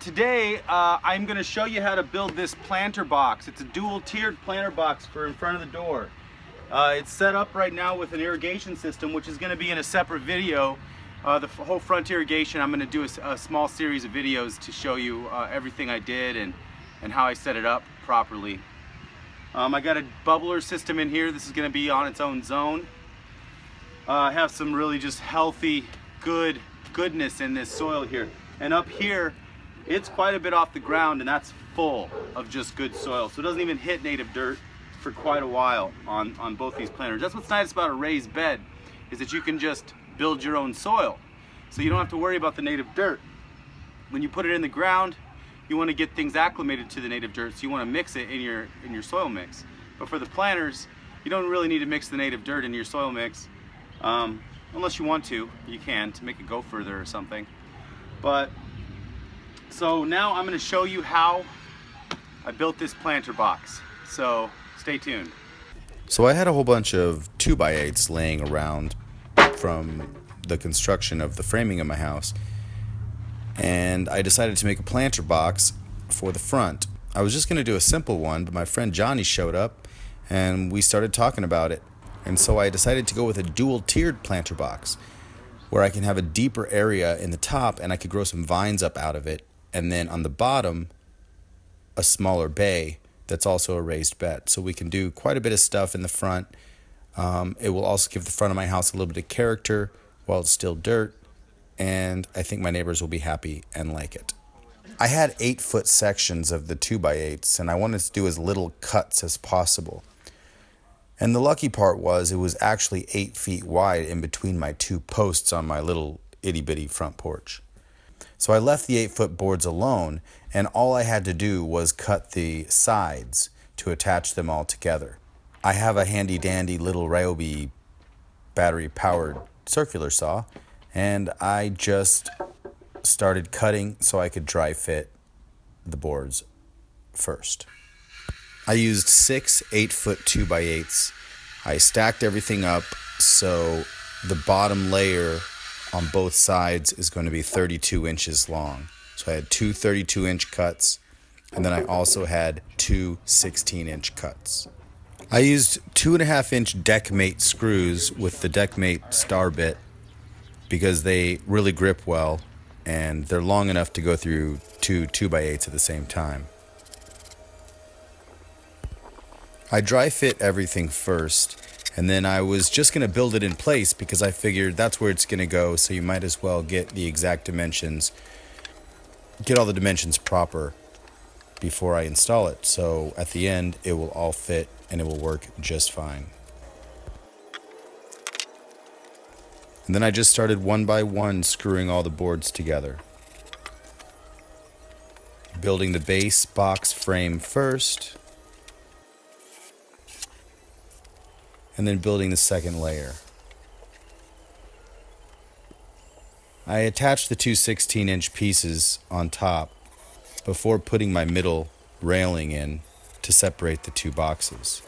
Today, I'm going to show you how to build this planter box. It's a dual-tiered planter box for in front of the door. It's set up right now with an irrigation system, which is going to be in a separate video. The whole front irrigation, I'm going to do a small series of videos to show you everything I did and how I set it up properly. I got a bubbler system in here. This is going to be on its own zone. I have some really just healthy, goodness in this soil here. And up here, it's quite a bit off the ground, and that's full of just good soil. So it doesn't even hit native dirt for quite a while on both these planters. That's what's nice about a raised bed, is that you can just build your own soil. So you don't have to worry about the native dirt. When you put it in the ground, you want to get things acclimated to the native dirt, so you want to mix it in your soil mix. But for the planters, you don't really need to mix the native dirt in your soil mix. Unless you want to, you can, to make it go further or something. So now I'm going to show you how I built this planter box. So stay tuned. So I had a whole bunch of 2x8s laying around from the construction of the framing of my house, and I decided to make a planter box for the front. I was just going to do a simple one, but my friend Johnny showed up and we started talking about it, and so I decided to go with a dual-tiered planter box where I can have a deeper area in the top and I could grow some vines up out of it, and then on the bottom a smaller bay that's also a raised bed, so we can do quite a bit of stuff in the front. It will also give the front of my house a little bit of character while it's still dirt, and I think my neighbors will be happy and like it. I had 8-foot sections of the 2x8s, and I wanted to do as little cuts as possible. And the lucky part was it was actually 8 feet wide in between my two posts on my little itty-bitty front porch. So I left the 8-foot boards alone, and all I had to do was cut the sides to attach them all together. I have a handy-dandy little Ryobi battery-powered circular saw, and I just started cutting so I could dry fit the boards first. I used 6 8-foot 2x8s. I stacked everything up so the bottom layer on both sides is going to be 32 inches long. So I had two 32-inch cuts, and then I also had two 16-inch cuts. I used 2.5-inch deckmate screws with the deckmate star bit because they really grip well, and they're long enough to go through two 2x8s at the same time. I dry fit everything first, and then I was just going to build it in place because I figured that's where it's going to go, so you might as well get the exact dimensions, get all the dimensions proper before I install it. So at the end, it will all fit and it will work just fine. And then I just started one by one screwing all the boards together. Building the base box frame first, and then building the second layer. I attached the two 16-inch pieces on top before putting my middle railing in to separate the two boxes.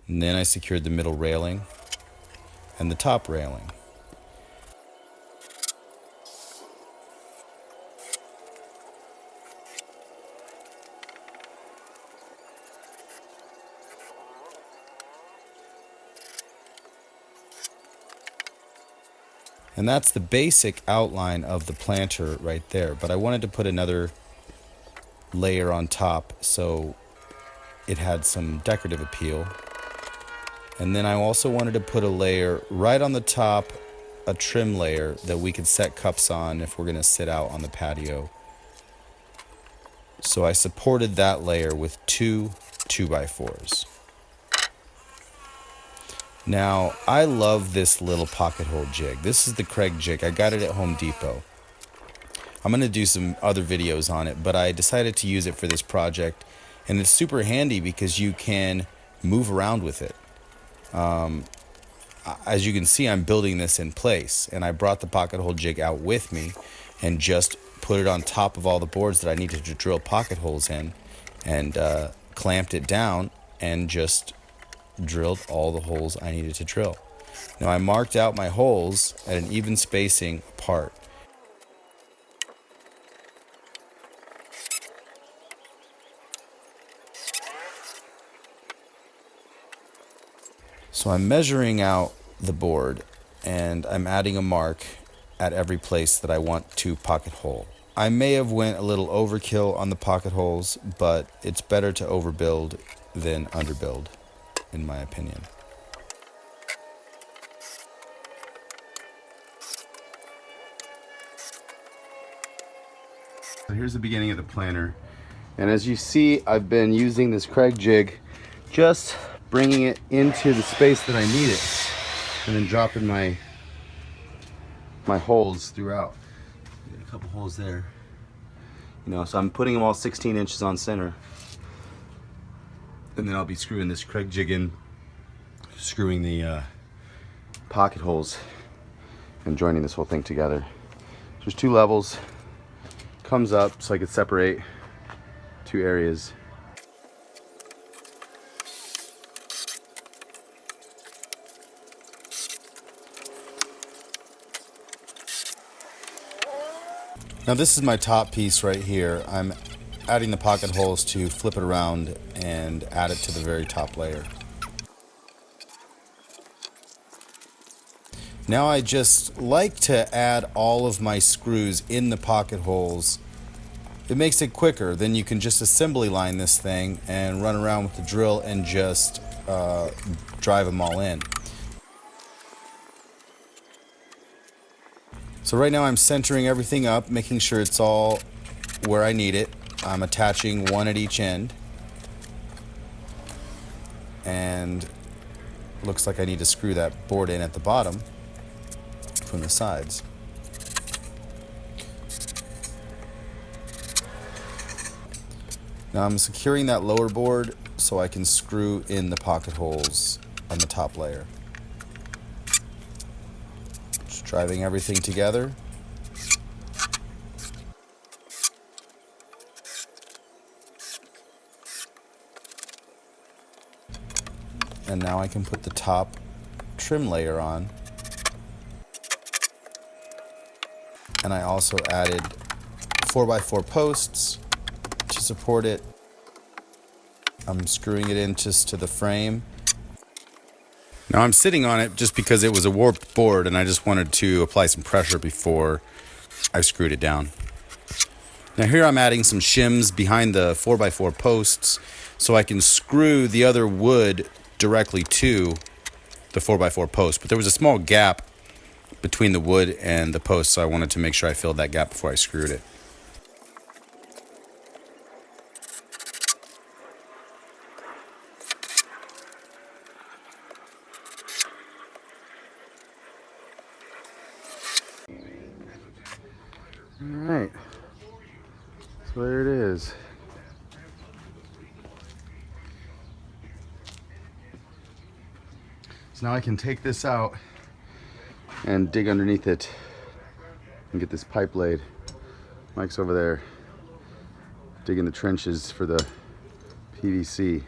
And then I secured the middle railing and the top railing. And that's the basic outline of the planter right there. But I wanted to put another layer on top so it had some decorative appeal. And then I also wanted to put a layer right on the top, a trim layer that we could set cups on if we're going to sit out on the patio. So I supported that layer with two 2x4s. Now, I love this little pocket hole jig. This is the Craig jig. I got it at Home Depot. I'm going to do some other videos on it, but I decided to use it for this project, and it's super handy because you can move around with it. As you can see, I'm building this in place, and I brought the pocket hole jig out with me and just put it on top of all the boards that I needed to drill pocket holes in, and clamped it down and just drilled all the holes I needed to drill. Now I marked out my holes at an even spacing apart. So I'm measuring out the board and I'm adding a mark at every place that I want to pocket hole. I may have went a little overkill on the pocket holes, but it's better to overbuild than underbuild, in my opinion. So here's the beginning of the planter. And as you see, I've been using this Craig jig, just bringing it into the space that I need it, and then dropping my holes throughout. A couple holes there. You know, so I'm putting them all 16 inches on center. And then I'll be screwing this Craig jig in, screwing the pocket holes, and joining this whole thing together. There's 2 levels. Comes up so I could separate 2 areas. Now this is my top piece right here. I'm adding the pocket holes to flip it around and add it to the very top layer. Now I just like to add all of my screws in the pocket holes. It makes it quicker. Then you can just assembly line this thing and run around with the drill and just drive them all in. So right now I'm centering everything up, making sure it's all where I need it. I'm attaching one at each end. And looks like I need to screw that board in at the bottom from the sides. Now I'm securing that lower board so I can screw in the pocket holes on the top layer. Just driving everything together. And now I can put the top trim layer on. And I also added 4x4 posts to support it. I'm screwing it in just to the frame. Now I'm sitting on it just because it was a warped board and I just wanted to apply some pressure before I screwed it down. Now here I'm adding some shims behind the 4x4 posts so I can screw the other wood directly to the 4x4 post. But there was a small gap between the wood and the post, so I wanted to make sure I filled that gap before I screwed it. Alright, so there it is. So now I can take this out and dig underneath it and get this pipe laid. Mike's over there digging the trenches for the PVC.